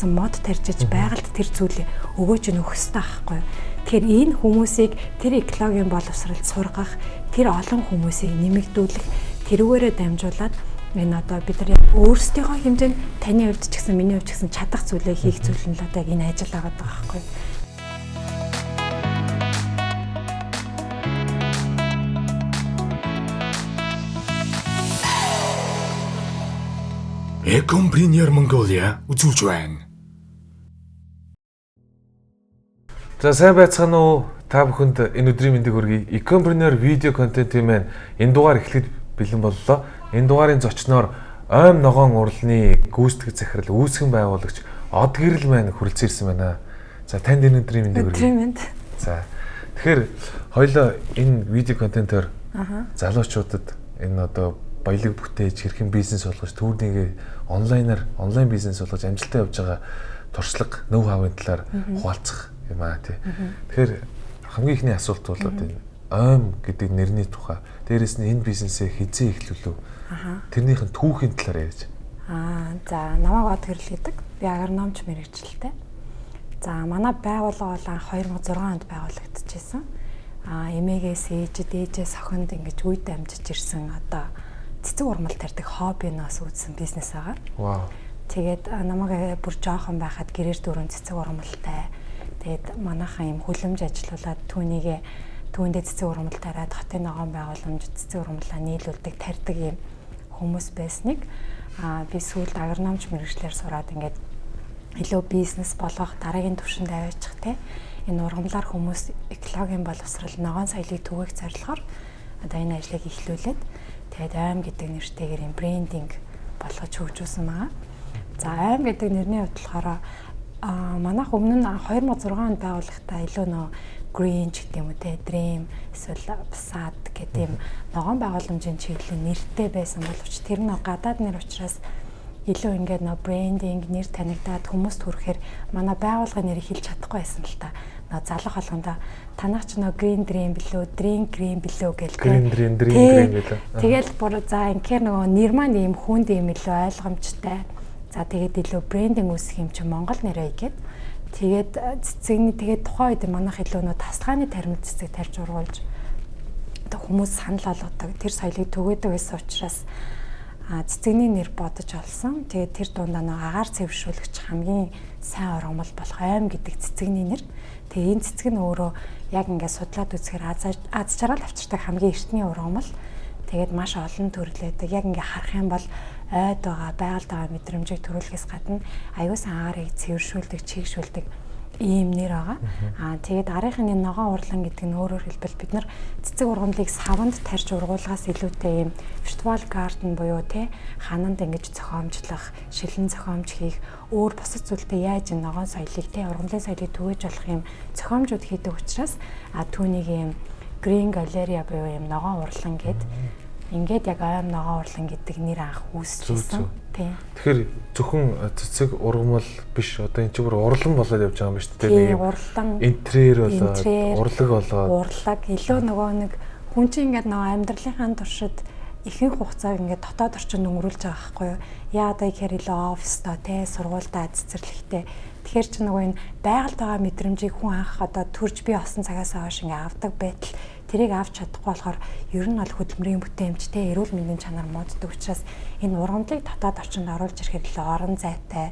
гэсэн мод тарьжиж байгальд тэр зүйлээ өгөөж өгөх хэрэгтэй байхгүй. Тэгэхээр энэ хүмүүсийг тэр экологийн боловсролд сургах, тэр олон хүмүүсийг нэмэгдүүлэх, тэрүүгээрээ дамжуулаад энэ одоо бид нар яг өөрсдийнхөө хэмжээнд таны хувьд ч гэсэн миний хувьд ч гэсэн чадах зүйлээ хийх зүйл нь л одоо яг энэ ажил байгаа байхгүй. Ecompreneur Mongolia үзүүлж байна. За сайн байцгаана уу? Та бүхэнд энэ өдрийн мэндийг хүргэе. Ecompreneur видео контентын маань энэ дугаар эхлэхэд бэлэн боллоо. Энэ дугаарын зочноор ойм ногоон урлны гүйцэтгэх захирал үүсгэн байгуулагч Од Гэрэл маань хүрэлцэн ирсэн байна. За танд энэ өдрийн мэндийг хүргэе. За тэгэхээр хоёлоо энэ видео контентоор залуучуудад энэ одоо баялаг бүтээж хэрхэн бизнес болгож түүнийг онлайн бизнес болгож амжилттай явж байгаа туршлага, ноу хавын талаар хуваалцах юм аа тий. Тэгэхээр хамгийн ихний асуулт бол одоо энэ ойм гэдэг нэрний тухай. Дээрээс нь энэ бизнесээ хизээ эхлүүлв. Тэрнийхэн түүхийн талаар ярьж. За намайг Од Гэрэл гэдэг. Би агрономч мэргэжилтэй. За манай байгууллага бол анх 2006 онд байгуулагдчихсан. Эмээгээс ээжээс охинд ингэж үйд амжиж ирсэн одоо цэцэг урмал тарьдаг хоббинаас үүссэн бизнес байгаа. Вау. Тэгээд намайг бүр жоохон байхад гэрээр дөрөв цэцэг урмалтай. Тэгээд манайхан юм хүлэмж ажиллуулад түүндээ цэцэг урмал тариад хотын ногоон байгууламж цэцэг урмалаа нийлүүлдэг тарьдаг юм хүмүүс байсныг би сүүлд агрономч мэргэжлэр сураад ингээд илүү бизнес болгох дараагийн түвшинд аваачих те. Энэ ургамлаар хүмүүс экологийн боловсрол ногоон соёлыг түгээх зорилгоор одоо энэ ажлыг эхлүүлээд тэгээд айм гэдэг нэртэйгээр юм брендинг болгож хөгжүүлсэн байгаа. За айм гэдэг нэрний хувьд болохоор манайх өмнө нь 2006 онд байгуулахдаа илүү нөө green ч гэдэг юм уу те, dream эсвэл facade гэдэг юм ногоон байгууламжийн чиглэлийн нэртэй байсан боловч тэр нь гадаад нэр учраас илүү ингээд нөө брендинг нэр танигдаад хүмүүст хүрэхээр манай байгууллагын нэрийг хэлж чадахгүй байсан л та. Залах болгондоо танах ч нөө green dream билүү, dream green билүү гээл green dream билүү. Тэгэл бүр за инхээр нөгөө нэр маань ийм хүнд ийм илүү ойлгомжтой. За тэгээд илүү брендинг үүсгэх юм чи Монгол нэрээ игээд тэгээд цэцэгний тэгээд тухайн үед манайх илүү нөө тасалгааны тармид цэцэг тарьж ургуулж одоо хүмүүс санал болгодог тэр соёлыг түгээдэг байсан учраас цэцэгний нэр бодож олсон. Тэгээд тэр дундаа нөө агаар цэвэршүүлэгч хамгийн сайн ургамал болох айм гэдэг цэцэгний нэр. Тэгээ энэ цэцэг нь өөрөө яг ингээд судлаад үзэхээр аз жаргал авчирдаг хамгийн эртний ургамал. Тэгээд маш олон төрлөөдөг. Яг ингээд харах юм бол ойд байгаа, байгальд байгаа мэдрэмжийг төрүүлэхээс гадна аюул сан агаарыг цэвэршүүлдэг, чийгшүүлдэг ийм нэр байгаа. Тэгээд агарын энэ ногоон урлан гэдэг нь өөрөөр хэлбэл бид нар цэцэг ургамлыг саванд тарьж ургуулгаас илүүтэй ийм виртуал гарден буюу те хананд ингэж зохиомжлох, шилэн зохиомж хийх, өөр бусад зүйлтэй яаж ногоон соёлыг те ургамлын соёлыг түгээж болох юм зохиомжууд хийдэг учраас түүнийг ийм Green Galleria буюу юм ногоон урлан гэд ингээд яг ойм ногоон урлан гэдэг нэр анх үүсчихсэн. Тийм. Тэгэхээр зөвхөн цэцэг ургамал биш одоо энэ ч бүр урлан болоод явж байгаа юм ба шүү дээ. Тийм урлан интерьер болоод урлаг болоод урлаг илүү нөгөө нэг хүн чинь ингээд нөгөө амьдралынхаа туршид ихэнх хугацааг ингээд дотоод орчинд өнгөрүүлж байгаа байхгүй юу? Яа одоо ихээр илүү оффистоо те сургуультай цэцэрлэгтэй. Тэгэхээр чи нөгөө энэ байгальд байгаа мэдрэмжийг хүн анх одоо төрж бий осон цагаас хойш ингээд авдаг байтал тэрийг авч чадахгүй болохоор ер нь бол хөдөлмөрийн бүтээмжтэй эрүүл мэндийн чанар моддаг учраас энэ ургамлыг дотоод орчинд оруулж ирэхэд илүү орон зайтай.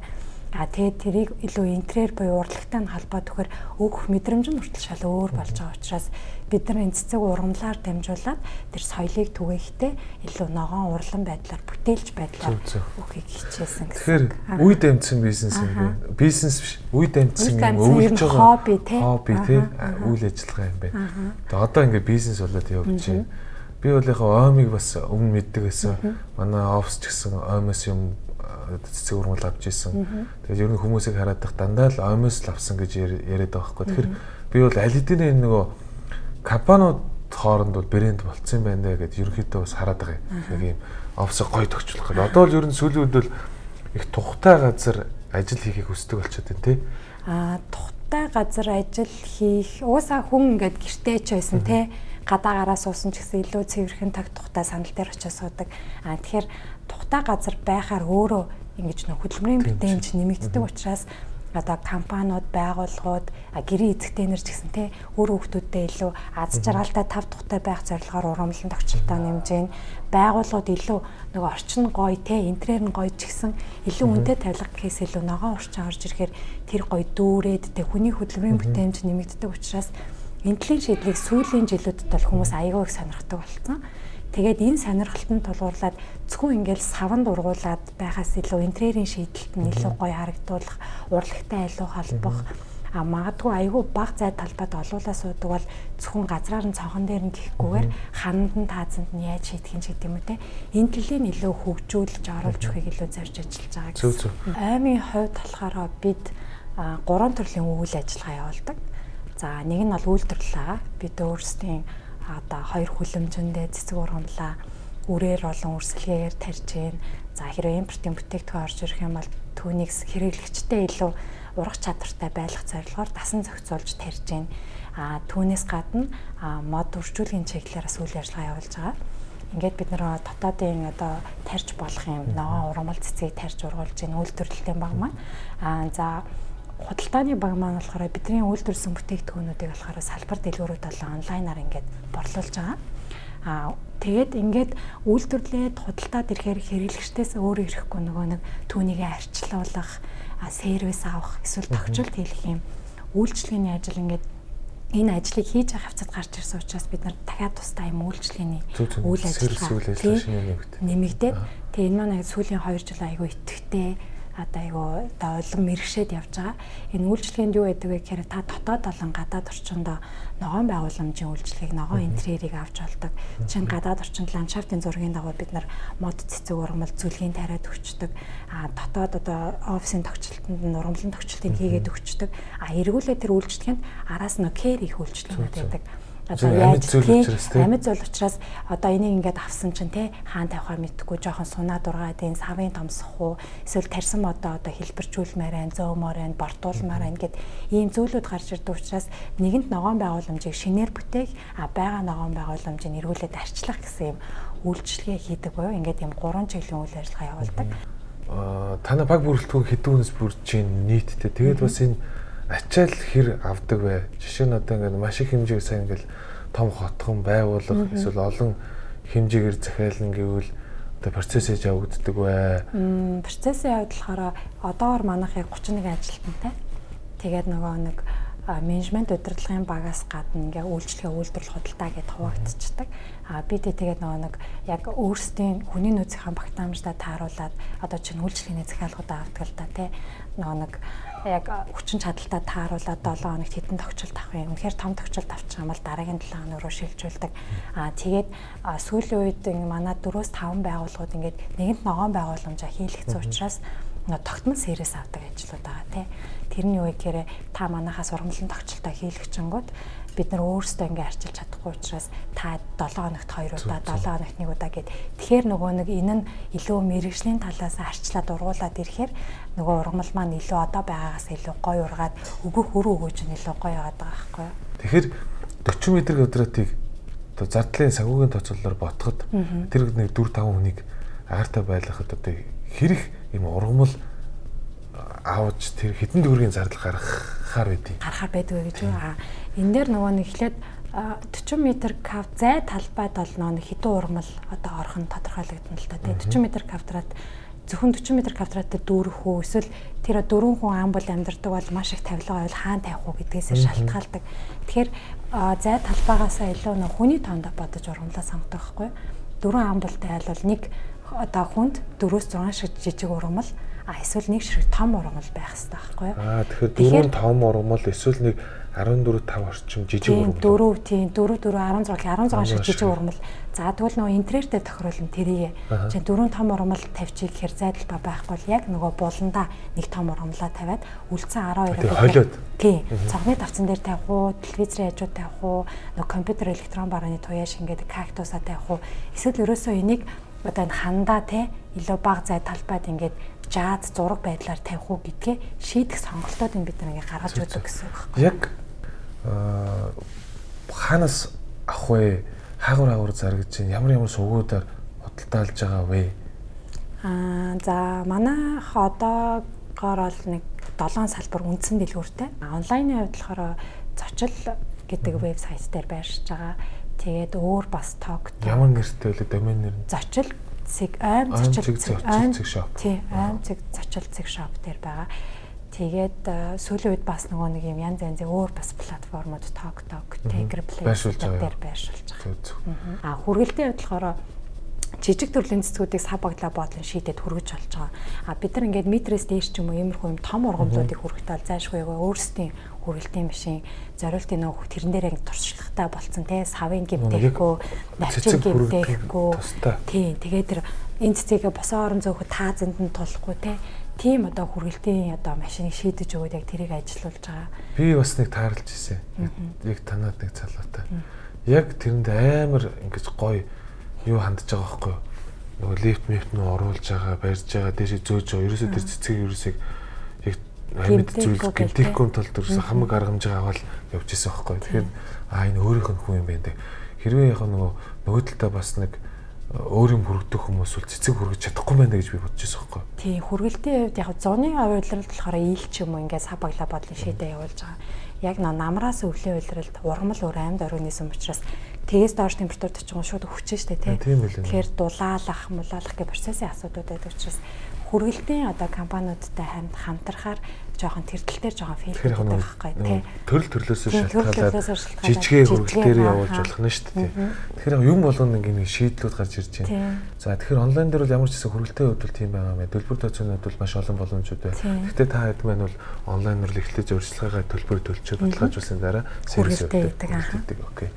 Тэгээд тэрийг илүү интерьер буюу урлагтай нь холбоотойгоор өгөх мэдрэмж нь хүртэл шал өөр болж байгаа учраас бид нар энэ цэцэг ургамлаар дамжуулаад тэр соёлыг түгээхдээ илүү ногоон урлан байдлаар бүтээлч байдлаар өгөхийг хичээсэн гэсэн. Тэгэхээр үе дамжсан бизнес юм бэ? Бизнес биш, үе дамжсан юм өөрлөж байгаа хобби тий үйл ажиллагаа юм байна. Тэгээд одоо ингээд бизнес болоод явж байна. Би бол яг оймыг бас өмнө мэддэг байсан. Манай офис ч гэсэн оймоос юм цэцэг ургамал авч ирсэн. Тэгээд ер нь хүмүүсийг хараад тах дандаа л оймоос л авсан гэж яриад байгаа байхгүй. Тэгэхээр би бол аль хэдийн нөгөө компаниуд хооронд бол брэнд болцсон юм байна гэдэг ерөнхийдөө бас хараад байгаа юм. Нэг юм офисыг гоё төгчлөх гэдэг. Одоо л ер нь сүүлийн үед бол их тухтай газар ажил хийхийг хүсдэг болчиход байна тий. Тухтай газар ажил хийх уусаа хүн ингээд гэртээ ч байсан тий. гадаагаараа суусан ч гэсэн илүү цэвэрхэн таг тухтай сандал дээр очиж суудаг. Тэгэхээр тухтай газар байхаар өөрөө ингэж нөх хөдөлмөрийн бүтээмж нэмэгддэг учраас одоо компаниуд, байгууллагууд, гэрийн эзэгтэйнэр ч гэсэн те өөр хүүхдүүдтэй илүү аз жаргалтай тав тухтай байх зорилгоор урамлан тогтчлолтоо нэмж гин. Байгууллагууд илүү нөгөө орчин гоё те интерьер нь гоё ч гэсэн илүү үнэтэй тавилга гэхээс илүү ногоон орчин орж ирэхээр тэр гоё дүүрээд те хүний хөдөлмөрийн бүтээмж нэмэгддэг учраас энэлийн шийдлийг сүүлийн жилүүдэд бол хүмүүс аягүй их сонирхдаг болсон. Тэгээд энэ сонирхолтод тулгуурлаад зөвхөн ингээл саванд ургуулад байхаас илүү интерьерийн шийдэлт нь илүү гоё харагдуулах, урлагтай илүү холбох, магадгүй айгүй бага зай талбайд олуулаа суудаг бол зөвхөн газраар нь цонхон дээр нь гихгүйгээр хананд нь таазанд нь яаж шийдэх юм ч гэдэг юм уу те. Энэ төлөлийн илүү хөгжүүлж оруулж өгөхийг илүү зорж ажиллаж байгаа гэсэн. Аймын хувьд болохоор бид 3 төрлийн үйл ажиллагаа явуулдаг. За нэг нь бол үйлдвэрлэлаа. Бид өөрсдийн одоо 2 хүлэмжэндээ цэцэг ургамлаа үрээр болон үрсэлгээгээр тарьж гин. За хэрвээ импортын бүтээгдэхүүн орж ирэх юм бол түүнийг хэрэглэгчтэй илүү ургах чадвартай байлгах зорилгоор дасан зохицуулж тарьж гин. Түүнээс гадна мод үржүүлгийн чиглэлээс үйл ажиллагаа явуулж байгаа. Ингээд бид нэр дотоодын одоо тарьж болох юм ногоон ургамал цэцгийг тарьж ургуулж гин үйлдвэрлэлийн баг маань. За худалдааны баг маань болохоор бидний үйлдвэрлэсэн бүтээгдэхүүнүүдийг болохоор салбар дэлгүүрүүд болон онлайнаар ингээд борлуулж байгаа. Тэгээд ингээд үйлдвэрлээд худалдаад ирэхээр хэрэглэгчдээс өөрөө ирэхгүй нөгөө нэг түүнийгээ арчлуулах, сервис авах, эсвэл тохижилт хийх юм үйлчлэгээний ажил ингээд энэ ажлыг хийж авах хавцад гарч ирсэн учраас бид нар дахиад тусдаа юм үйлчлэгээний үйл ажиллагаа нэмэгдээд тэгээд энэ маань сүүлийн 2 жил айгүй идэвхтэй одоо улам мэрэгшээд явж байгаа. Энэ үйлчлэгэнд юу гэдэг вэ гэхээр та дотоод болон гадаад орчинд ногоон байгууламжийн үйлчлэгийг, ногоон интерьерийг авч болдог. Жишээ нь гадаад орчинд ландшафтын зургийн дагуу бид нар мод цэцэг ургамал зүлгийн тариад өгчдөг. Дотоод одоо офисын тогтчлолтод нь ургамлын тогтчлтыг хийгээд өгчдөг. Эргүүлээ тэр үйлчлэгэнд араас нь кэр их үйлчлэгүүд байдаг. Амьд зүйл учраас одоо энийг ингээд авсан чинь те хаан тавихаа мэдхгүй жоохон сунаа дургаад энэ савын томсох уу эсвэл тарьсан модоо одоо хэлбэржүүлмээр, зөөмөр, бортуулмаар ингээд ийм зүйлүүд гарч ирдэг учраас нэгэнт ногоон байгууламжийг шинээр бүтээх, байгаа ногоон байгууламжийг эргүүлээд арчлах гэсэн юм үйлчлэгээ хийдэг буюу ингээд ийм 3 чиглэлийн үйл ажиллагаа явуулдаг. Танай баг бүрэлдэхүүн хэдэн хүнээс бүрдэж чинь нийтдээ тэгээд бас энэ ачаал хэр авдаг вэ? Жишээ нь одоо ингээд маш их хэмжээг сайн ингээд том хотхон байгуулах эсвэл олон хэмжээгээр захиална гэвэл одоо процессыг явагддаг вэ? Процессын явдал болохоор одоогор манайх яг 31 ажилтнтай. Тэгээд нөгөө нэг менежмент удирдлагын багаас гадна ингээ үйлчлэгээ үйлдвэрлэх худалдаа гэдээ хуваагдчихдаг. Бид тэгээд нөгөө нэг яг өөрсдийн хүний нөөцийн багтаамжтай тааруулаад одоо чинь үйлчлэгээний захиалгуудаа авдаг л да тий. Нөгөө нэг яг хүчин чадалтай тааруулаад 7 хоногт хэдэн тогтчлолт авах юм. Үнэхээр том тогтчлолт авчих юм бол дараагийн 7 хоног руу шилжүүлдэг. Тэгээд сүүлийн үед манай 4-5 байгууллагууд ингээд нэгэнт ногоон байгууламжаа хийлгэсэн учраас тогтмол сервис авдаг ажлууд байгаа тий. Тэр нь юу гэхээр та манахаас ургамлын тогтчлолтоо хийлгэчингүүд бид нар өөрсдөө ингээ арчилж чадахгүй учраас та 7 хоногт 2 удаа 7 хоногт 1 удаа гэд. Тэгэхээр нөгөө нэг энэ нь илүү мэрэгжлийн талаас арчлаад ургуулад ирэхээр нөгөө ургамал маань илүү одоо байгаагаас илүү гоё ургаад өгөх хөр өгөөж нь илүү гоё яваад байгаа байхгүй юу. Тэгэхээр 40 м квадратыг одоо зардлын санхүүгийн тооцоололоор ботход тэр нэг 4-5 хүнийг агаартай байлгахад одоо хэрэг юм ургамал авч тэр хэдэн төгрөгийн зардал гаргахаар байдгийг гарахаар байдгүй гэж юу. Энэ дээр нөгөө нэг эхлээд 40 м кв зай талбайд бол нөгөө хэдэн ургамал одоо орох нь тодорхойлогдсон л та. Тэгээ 40 м квадрат зөвхөн 40 м квадратд дүүрэх үү эсвэл тэр 4 хүн ам бол амьдардаг бол маш их тавилга байвал хаана тавих уу гэдгээс шалтгаалдаг. Тэгэхээр зай талбайгаасаа илүү нөгөө хүний тоонд бодож ургамлаа сонгодог байхгүй. 4 ам бол тайлбал нэг одоо хүнд 4-6 шиг жижиг ургамал эсвэл нэг шиг том ургамал байх хэрэгтэй байхгүй юу? Тэгэхээр 4 том ургамал эсвэл нэг 14-5 орчим жижиг ургамал. 16 шиг жижиг ургамал. За тэгвэл нөгөө интерьертэй тохируулна тэрийг. Чи 4 том ургамал тавьчих гэхээр зайдал байхгүй бол яг нөгөө буландаа нэг том ургамлаа тавиад үлдсэн 12 тий. Цонхны давцан дээр тавих уу, телевизрийн хажууд тавих уу, нөгөө компьютер электрон барааны туяаш ингээд кактусаа тавих уу. Эсвэл ерөөсөө энийг одоо энэ хандаа те илүү бага зай талбайд ингээд жаад зураг байдлаар тавих уу гэдгээ шийдэх сонголтуудыг бид нэг гаргаж өгдөг гэсэн үг байна. Яг хаанаас авах вэ? Хаагур зарагдж байна. Ямар сувгуудаар худалдаалж байгаа вэ? За манайх одоогоор бол нэг 7 салбар үндсэн дэлгүүртэй. Онлайны хувьд болохоор зочил гэдэг вебсайт дээр байршиж байгаа. Тэгээд өөр бас ток. Ямар нэртэй вэ? Домен нэр нь? Зочил цэг аим зочил цэг shop. Тий, аим цэг зочил цэг shop дээр байгаа. Тэгээд сүүлийн үед бас нөгөө нэг юм янз янзын өөр бас платформуд ток Tegger Place дээр байршуулж байгаа. Хүргэлтийн хувьд болохоор жижиг төрлийн цэцгүүдийг сав баглаа бодлон шийдээд хүргэж болж байгаа. Бид нар ингээд метрээс дээш ч юм уу иймэрхүү юм том ургамлуудыг хүргэхдээ зайлшгүй өөрсдийн хүргэлтийн машин зориултын нөгөө тэрэн дээр яг туршлагатай болцсон те савын гимтэхгүй, навчин гимтэхгүй. Тийм тэгээд тэр энэ цэцгийг босоо орон зөөхөд таазанд нь тулахгүй те. Тийм одоо хүргэлтийн одоо машиныг шийдэж өгөөд яг тэрийг ажилуулж байгаа. Би бас нэг таарлж ирсэн. Яг танаад нэг цалуутай. Яг тэрэнд амар ингэж гоё юу хандж байгаа байхгүй юу? Нөгөө лифт нөө оруулж байгаа, барьж байгаа, дээшээ зөөж байгаа. Ерөөсөө тэр цэцгийг яг амьд зүйл гэмтэхгүй тулд ерөөсөө хамаг аргамжаа аваад явж ирсэн байхгүй юу? Тэгэхээр энэ өөрийнх нь хүн юм байна дээ. Хэрвээ яг нөгөө талдаа бас нэг өөрийн хүргдэг хүмүүс бол цэцэг хүргэж чадахгүй байна гэж би бодож байсан байхгүй юу? Тийм хүргэлтийн хувьд яг зуны авиалралд болохоор ийл ч юм уу ингээд сав баглаа бодлон шийдээ явуулж байгаа. Яг намраас өвлийн уйлралд ургамал өөр амьд орон нийсэн учраас тэгээс доош температур төчгөн шууд өгч штэ тий. Тэгэхээр дулаалах, мулаалах гэх процессын асуудууд байдаг учраас хүргэлтийн одоо компаниудтай хамтрахаар жоохон тэрдэл дээр жоохон фейл гэдэг байхгүй тий. Төрөлөөсөө шалтгаалаад жижигэ хүргэлтээр явуулж болох нь штэ тий. Тэгэхээр юм болгоно нэг шийдлүүд гарч ирж байна. За тэгэхээр онлайн дээр бол ямар ч хэсэг хүргэлтийн хувьд бол тийм байгаа мэй. Төлбөр тооцоонууд бол маш олон боломжууд байна. Гэхдээ та хэд маань бол онлайнаар эхлэж урьдчилгаагаа төлбөр төлчөөд баталгаажуулсан дараа сервис өгдөг. Окей.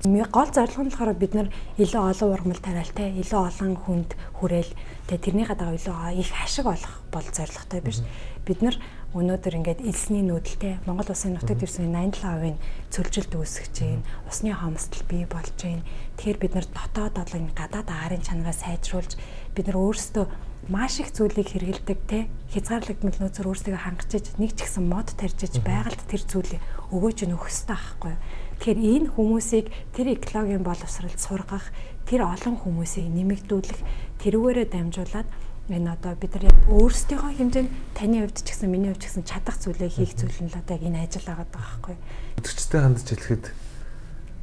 Гол зорилго нь болохоор бид нар илүү олон ургамал тариал те илүү олон хүнд хүрээл те тэрнийхээ дагуу илүү их ашиг олох бол зорилготой биш. Бид нар өнөөдөр ингээд элсний нүүдэлтэй Монгол улсын нутагт ирсэн 87% цөлжилт үүсгэж байна. Усны хомсдол бий болж байна. Тэгэхээр бид нар дотоод олон гадаад аарын чанараа сайжруулж бид нар өөрсдөө маш их зүйлийг хэрэгэлдэг те хязгаарлагдмал нөөцөөр өөрсдөө хангаж нэг ч гэсэн мод тарьж байгальд тэр зүйлийг өгөөж өгөх хэрэгтэй байхгүй. Тэгэхээр энэ хүмүүсийг тэр экологийн боловсролд сургах, тэр олон хүмүүсийг нэмэгдүүлэх, тэрүүгээрээ дамжуулаад энэ одоо бид нар өөрсдийнхөө хэмжээнд таны хувьд ч гэсэн миний хувьд ч гэсэн чадах зүйлээ хийх зүйл нь л одоо яг энэ ажил байгаа байхгүй. Үзэгчтэй хандж хэлэхэд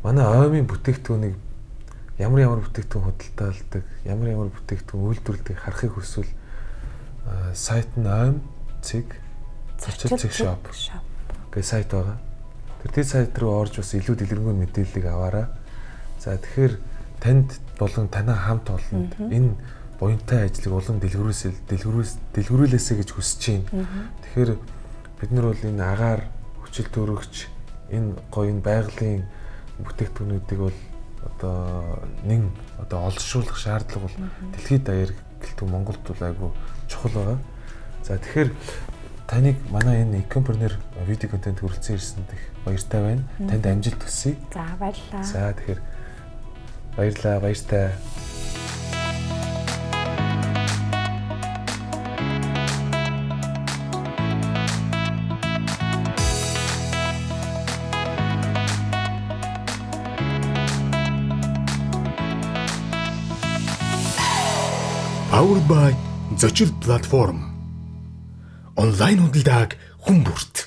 манай оймын бүтээгдэхүүнийг ямар бүтээгдэхүүн худалдаалдаг, ямар бүтээгдэхүүн үйлдвэрлэдэг харахыг хүсвэл сайт нь ойм цэг зочил цэг shop гэх сайт байгаа. Тэр сайт руу орж бас илүү дэлгэрэнгүй мэдээллийг аваарай. За тэгэхээр танд болон танаа хамт олонд энэ буянтай ажлыг улам дэлгэрүүлээсэй гэж хүсэж байна. Тэгэхээр бид нар бол энэ агаар хүчил төрөгч энэ гоё энэ байгалийн бүтээгдэхүүнүүдийг бол одоо олшруулах шаардлага бол дэлхийд даяар гэлтгүй Монголд бол айгүй чухал байгаа. За тэгэхээр таныг манай энэ e-компанир видео контент хүрэлцэн ирсэнд их баяртай байна. Танд амжилт хүсье. За баярлалаа. За тэгэхээр баяртай. Powered by Зочил платформ. Онлайн худалдааг хүн бүрт